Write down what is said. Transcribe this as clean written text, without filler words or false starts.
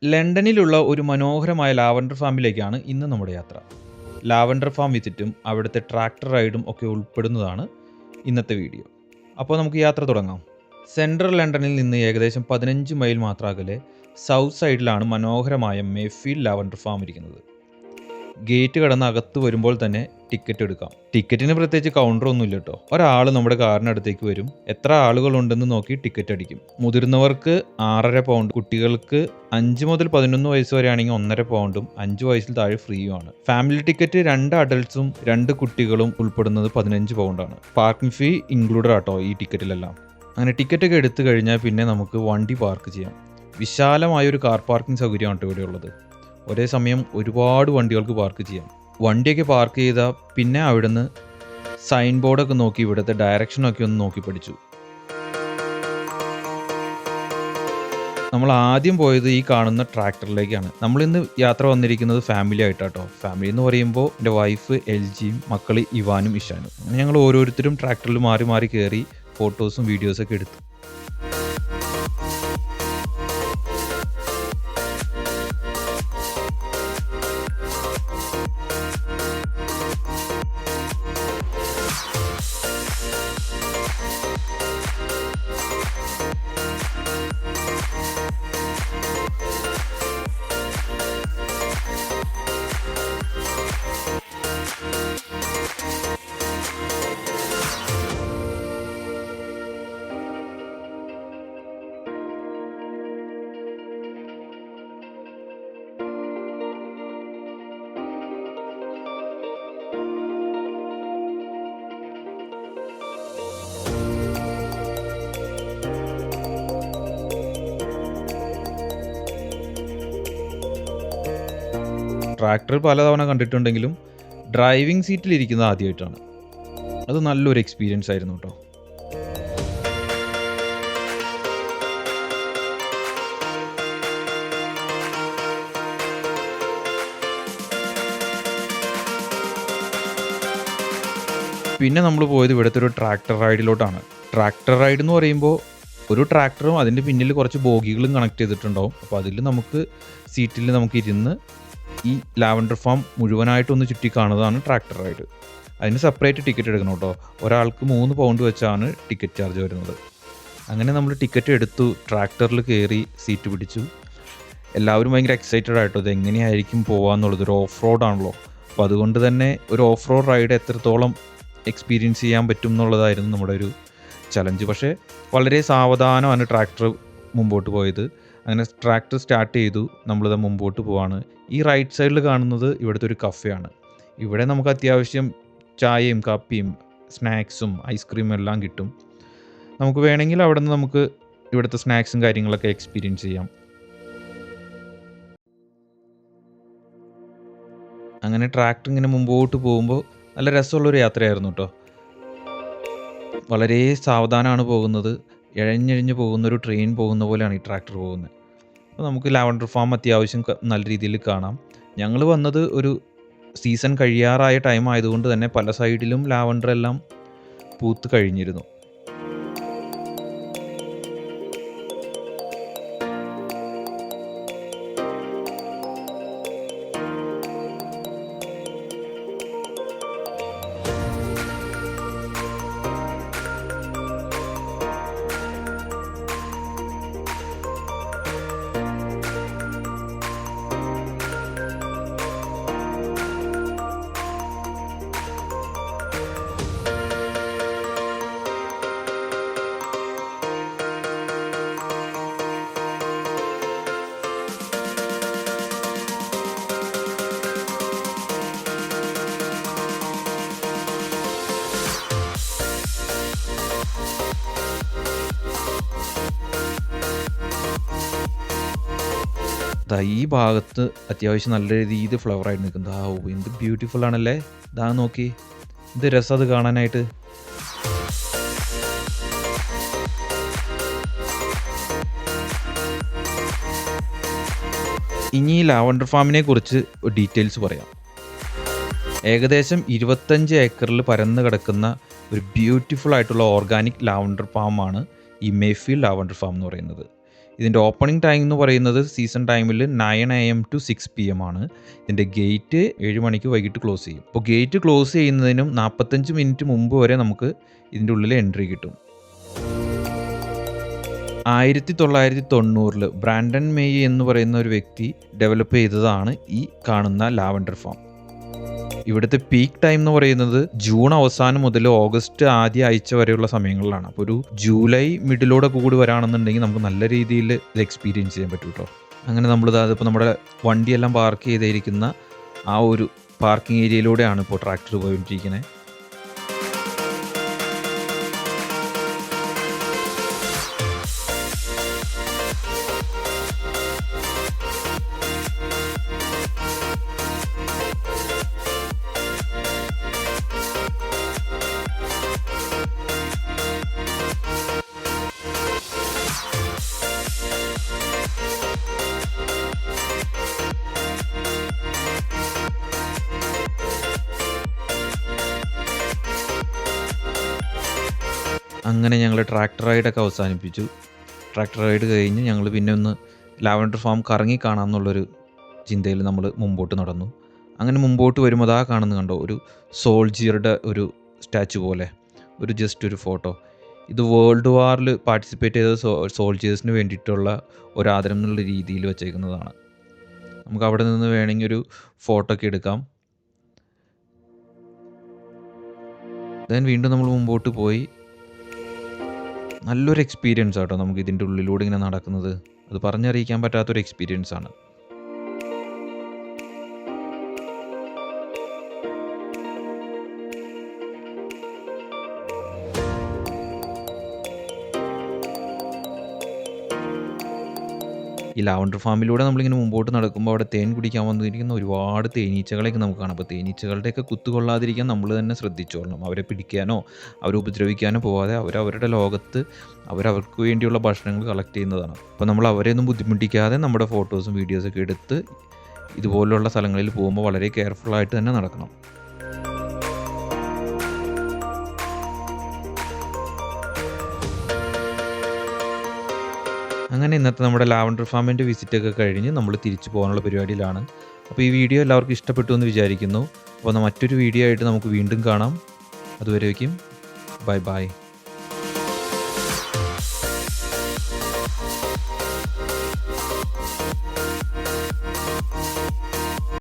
ലണ്ടനിലുള്ള ഒരു മനോഹരമായ ലാവൻഡർ ഫാമിലേക്കാണ് ഇന്ന് നമ്മുടെ യാത്ര. ലാവൻഡർ ഫാം വിസിറ്റും അവിടുത്തെ ട്രാക്ടർ റൈഡും ഒക്കെ ഉൾപ്പെടുന്നതാണ് ഇന്നത്തെ വീഡിയോ. അപ്പോൾ നമുക്ക് യാത്ര തുടങ്ങാം. സെൻട്രൽ ലണ്ടനിൽ നിന്ന് ഏകദേശം 15 മൈൽ മാത്രം അകലെ സൗത്ത് സൈഡിലാണ് മനോഹരമായ മേഫീൽഡ് ലാവൻഡർ ഫാം ഇരിക്കുന്നത്. ഗേറ്റ് കടന്ന് അകത്ത് വരുമ്പോൾ തന്നെ ടിക്കറ്റ് എടുക്കാം. ടിക്കറ്റിന് പ്രത്യേകിച്ച് കൗണ്ടറൊന്നും ഇല്ല കേട്ടോ. ഒരാൾ നമ്മുടെ കാറിനടുത്തേക്ക് വരും, എത്ര ആളുകളുണ്ടെന്ന് നോക്കി ടിക്കറ്റ് അടിക്കും. മുതിർന്നവർക്ക് 6.5 പൗണ്ട്, കുട്ടികൾക്ക് 5 മുതൽ 11 വയസ്സ് വരെ ആണെങ്കിൽ 1.5 പൗണ്ടും 5 വയസ്സിൽ താഴെ ഫ്രീയുമാണ്. ഫാമിലി ടിക്കറ്റ് 2 അഡൾട്ട്സും 2 കുട്ടികളും ഉൾപ്പെടുന്നത് 15 പൗണ്ടാണ്. പാർക്കിംഗ് ഫീ ഇൻക്ലൂഡഡ് ആട്ടോ ഈ ടിക്കറ്റിലെല്ലാം. അങ്ങനെ ടിക്കറ്റൊക്കെ എടുത്തു കഴിഞ്ഞാൽ പിന്നെ നമുക്ക് വണ്ടി പാർക്ക് ചെയ്യാം. വിശാലമായൊരു കാർ പാർക്കിംഗ് സൗകര്യമാണ് ഇവിടെ ഉള്ളത്. ഒരേ സമയം ഒരുപാട് വണ്ടികൾക്ക് പാർക്ക് ചെയ്യാം. വണ്ടിയൊക്കെ പാർക്ക് ചെയ്താൽ പിന്നെ അവിടുന്ന് സൈൻ ബോർഡൊക്കെ നോക്കി ഇവിടുത്തെ ഡയറക്ഷനൊക്കെ ഒന്ന് നോക്കി പഠിച്ചു. നമ്മൾ ആദ്യം പോയത് ഈ കാണുന്ന ട്രാക്ടറിലേക്കാണ്. നമ്മളിന്ന് യാത്ര വന്നിരിക്കുന്നത് ഫാമിലി ആയിട്ടാട്ടോ. ഫാമിലി എന്ന് പറയുമ്പോൾ എൻ്റെ വൈഫ് എൽജിയും മക്കൾ ഇവാനും ഇഷാനും. അങ്ങനെ ഞങ്ങൾ ഓരോരുത്തരും ട്രാക്ടറിൽ മാറി മാറി കയറി ഫോട്ടോസും വീഡിയോസൊക്കെ എടുത്തു. ട്രാക്ടർ പലതവണ കണ്ടിട്ടുണ്ടെങ്കിലും ഡ്രൈവിംഗ് സീറ്റിൽ ഇരിക്കുന്നത് ആദ്യമായിട്ടാണ്. അത് നല്ലൊരു എക്സ്പീരിയൻസ് ആയിരുന്നു കേട്ടോ. പിന്നെ നമ്മൾ പോയത് ഇവിടുത്തെ ഒരു ട്രാക്ടർ റൈഡിലോട്ടാണ്. ട്രാക്ടർ റൈഡ് എന്ന് പറയുമ്പോൾ ഒരു ട്രാക്ടറും അതിൻ്റെ പിന്നിൽ കുറച്ച് ബോഗികളും കണക്ട് ചെയ്തിട്ടുണ്ടാവും. അപ്പോൾ അതിൽ നമുക്ക് സീറ്റിൽ നമുക്ക് ഇരുന്ന് ഈ ലാവൻഡർ ഫാം മുഴുവനായിട്ടൊന്ന് ചുറ്റി കാണുന്നതാണ് ട്രാക്ടർ റൈഡ്. അതിന് സെപ്പറേറ്റ് ടിക്കറ്റ് എടുക്കണം കേട്ടോ. ഒരാൾക്ക് 3 പൗണ്ട് വെച്ചാണ് ടിക്കറ്റ് ചാർജ് വരുന്നത്. അങ്ങനെ നമ്മൾ ടിക്കറ്റ് എടുത്തു, ട്രാക്ടറിൽ കയറി സീറ്റ് പിടിച്ചു. എല്ലാവരും ഭയങ്കര എക്സൈറ്റഡ് ആയിട്ടോ, ഇത് എങ്ങനെയായിരിക്കും പോകാമെന്നുള്ളത്. ഒരു ഓഫ് റോഡാണല്ലോ, അപ്പോൾ അതുകൊണ്ട് തന്നെ ഒരു ഓഫ് റോഡ് റൈഡ് എത്രത്തോളം എക്സ്പീരിയൻസ് ചെയ്യാൻ പറ്റും എന്നുള്ളതായിരുന്നു നമ്മുടെ ഒരു ചലഞ്ച്. പക്ഷേ വളരെ സാവധാനമാണ് ട്രാക്ടർ മുമ്പോട്ട് പോയത്. അങ്ങനെ ട്രാക്ടർ സ്റ്റാർട്ട് ചെയ്തു, നമ്മളിത് മുമ്പോട്ട് പോവാണ്. ഈ റൈറ്റ് സൈഡിൽ കാണുന്നത് ഇവിടുത്തെ ഒരു കഫേയാണ്. ഇവിടെ നമുക്ക് അത്യാവശ്യം ചായയും കാപ്പിയും സ്നാക്സും ഐസ്ക്രീമും എല്ലാം കിട്ടും. നമുക്ക് വേണമെങ്കിൽ അവിടെ നിന്ന് നമുക്ക് ഇവിടുത്തെ സ്നാക്സും കാര്യങ്ങളൊക്കെ എക്സ്പീരിയൻസ് ചെയ്യാം. അങ്ങനെ ട്രാക്ടർ ഇങ്ങനെ മുമ്പോട്ട് പോകുമ്പോൾ നല്ല രസമുള്ളൊരു യാത്രയായിരുന്നു കേട്ടോ. വളരെ സാവധാനമാണ് പോകുന്നത്. ഇഴഞ്ഞിഴഞ്ഞ് പോകുന്നൊരു ട്രെയിൻ പോകുന്ന പോലെയാണ് ഈ ട്രാക്ടർ പോകുന്നത്. അപ്പോൾ നമുക്ക് ലാവൻഡർ ഫാം അത്യാവശ്യം നല്ല രീതിയിൽ കാണാം. ഞങ്ങൾ വന്നത് ഒരു സീസൺ കഴിയാറായ ടൈം ആയതുകൊണ്ട് തന്നെ പല സൈഡിലും ലാവൻഡർ എല്ലാം പൂത്ത് കഴിഞ്ഞിരുന്നു. ഈ ഭാഗത്ത് അത്യാവശ്യം നല്ല രീതിയിൽ ഫ്ലവർ ആയിട്ട് നിൽക്കുന്നത്. എന്ത് ബ്യൂട്ടിഫുൾ ആണല്ലേ. നോക്കി, എന്ത് രസം അത് കാണാനായിട്ട്. ഇനി ഈ ലാവൻഡർ ഫാമിനെ കുറിച്ച് ഡീറ്റെയിൽസ് പറയാം. ഏകദേശം 25 ഏക്കറിൽ പരന്ന് കിടക്കുന്ന ഒരു ബ്യൂട്ടിഫുൾ ആയിട്ടുള്ള ഓർഗാനിക് ലാവൻഡർ ഫാമാണ് ഈ മേഫീൽഡ് ലാവൻഡർ ഫാം എന്ന് പറയുന്നത്. ഇതിൻ്റെ ഓപ്പണിംഗ് ടൈം എന്ന് പറയുന്നത് സീസൺ ടൈമിൽ 9 AM to 6 PM ആണ്. ഇതിൻ്റെ ഗേറ്റ് 7 മണിക്ക് വൈകിട്ട് ക്ലോസ് ചെയ്യും. അപ്പോൾ ഗേറ്റ് ക്ലോസ് ചെയ്യുന്നതിനും 45 മിനിറ്റ് മുമ്പ് വരെ നമുക്ക് ഇതിൻ്റെ ഉള്ളിൽ എൻട്രി കിട്ടും. 1990 ബ്രാൻഡൻ മേയി എന്ന് പറയുന്ന ഒരു വ്യക്തി ഡെവലപ്പ് ചെയ്തതാണ് ഈ കാണുന്ന ലാവൻഡർ ഫാം. ഇവിടുത്തെ പീക്ക് ടൈം എന്ന് പറയുന്നത് ജൂൺ അവസാനം മുതൽ ഓഗസ്റ്റ് ആദ്യ ആഴ്ച വരെയുള്ള സമയങ്ങളിലാണ്. അപ്പോൾ ഒരു ജൂലൈ മിഡിലോടെ കൂടി വരാണെന്നുണ്ടെങ്കിൽ നമുക്ക് നല്ല രീതിയിൽ ഇത് എക്സ്പീരിയൻസ് ചെയ്യാൻ പറ്റും കേട്ടോ. അങ്ങനെ നമ്മളിത് അതിപ്പോൾ നമ്മുടെ വണ്ടിയെല്ലാം പാർക്ക് ചെയ്തിരിക്കുന്ന ആ ഒരു പാർക്കിംഗ് ഏരിയയിലൂടെയാണ് ഇപ്പോൾ ട്രാക്ടർ പോയിക്കൊണ്ടിരിക്കുന്നത്. അങ്ങനെ ഞങ്ങൾ ട്രാക്ടർ റൈഡൊക്കെ അവസാനിപ്പിച്ചു. ട്രാക്ടർ റൈഡ് കഴിഞ്ഞ് ഞങ്ങൾ പിന്നെ ഒന്ന് ലാവൻഡർ ഫാം കറങ്ങി കാണാമെന്നുള്ളൊരു ചിന്തയിൽ നമ്മൾ മുമ്പോട്ട് നടന്നു. അങ്ങനെ മുമ്പോട്ട് വരുമ്പോൾ അതാ കണ്ടോ ഒരു സോൾജിയറുടെ ഒരു സ്റ്റാച്ചു പോലെ ഒരു ജസ്റ്റ് ഒരു ഫോട്ടോ. ഇത് വേൾഡ് വാറിൽ പാർട്ടിസിപ്പേറ്റ് ചെയ്ത സോൾജിയേഴ്സിന് വേണ്ടിയിട്ടുള്ള ഒരു ആദരം എന്നുള്ള രീതിയിൽ വെച്ചേക്കുന്നതാണ്. നമുക്ക് അവിടെ നിന്ന് വേണമെങ്കിൽ ഒരു ഫോട്ടോ ഒക്കെ എടുക്കാം. ദെൻ വീണ്ടും നമ്മൾ മുമ്പോട്ട് പോയി. നല്ലൊരു എക്സ്പീരിയൻസ് ആട്ടോ നമുക്ക് ഇതിൻ്റെ ഉള്ളിലൂടെ ഇങ്ങനെ നടക്കുന്നത്. അത് പറഞ്ഞറിയിക്കാൻ പറ്റാത്തൊരു എക്സ്പീരിയൻസ് ആണ്. ഈ ലാവൻഡർ ഫാമിലൂടെ നമ്മളിങ്ങനെ മുമ്പോട്ട് നടക്കുമ്പോൾ അവിടെ തേൻ കുടിക്കാൻ വന്നിരിക്കുന്ന ഒരുപാട് തേനീച്ചകളെയൊക്കെ നമുക്ക് കാണാം. അപ്പോൾ തേനീച്ചകളുടെയൊക്കെ കുത്തുകൊള്ളാതിരിക്കാൻ നമ്മൾ തന്നെ ശ്രദ്ധിച്ചോളണം. അവരെ പിടിക്കാനോ അവരെ ഉപദ്രവിക്കാനോ പോവാതെ അവരവരുടെ ലോകത്ത് അവർക്ക് വേണ്ടിയുള്ള ഭക്ഷണങ്ങൾ കളക്ട് ചെയ്യുന്നതാണ്. അപ്പോൾ നമ്മൾ അവരെയൊന്നും ബുദ്ധിമുട്ടിക്കാതെ നമ്മുടെ ഫോട്ടോസും വീഡിയോസൊക്കെ എടുത്ത് ഇതുപോലുള്ള സ്ഥലങ്ങളിൽ പോകുമ്പോൾ വളരെ കെയർഫുള്ളായിട്ട് തന്നെ നടക്കണം. അങ്ങനെ ഇന്നത്തെ നമ്മുടെ ലാവൻഡർ ഫാമിൻ്റെ വിസിറ്റൊക്കെ കഴിഞ്ഞ് നമ്മൾ തിരിച്ചു പോകാനുള്ള പരിപാടിയിലാണ്. അപ്പോൾ ഈ വീഡിയോ എല്ലാവർക്കും ഇഷ്ടപ്പെട്ടു എന്ന് വിചാരിക്കുന്നു. അപ്പോൾ മറ്റൊരു വീഡിയോ ആയിട്ട് നമുക്ക് വീണ്ടും കാണാം. അതുവരേക്കും ബൈ ബൈ.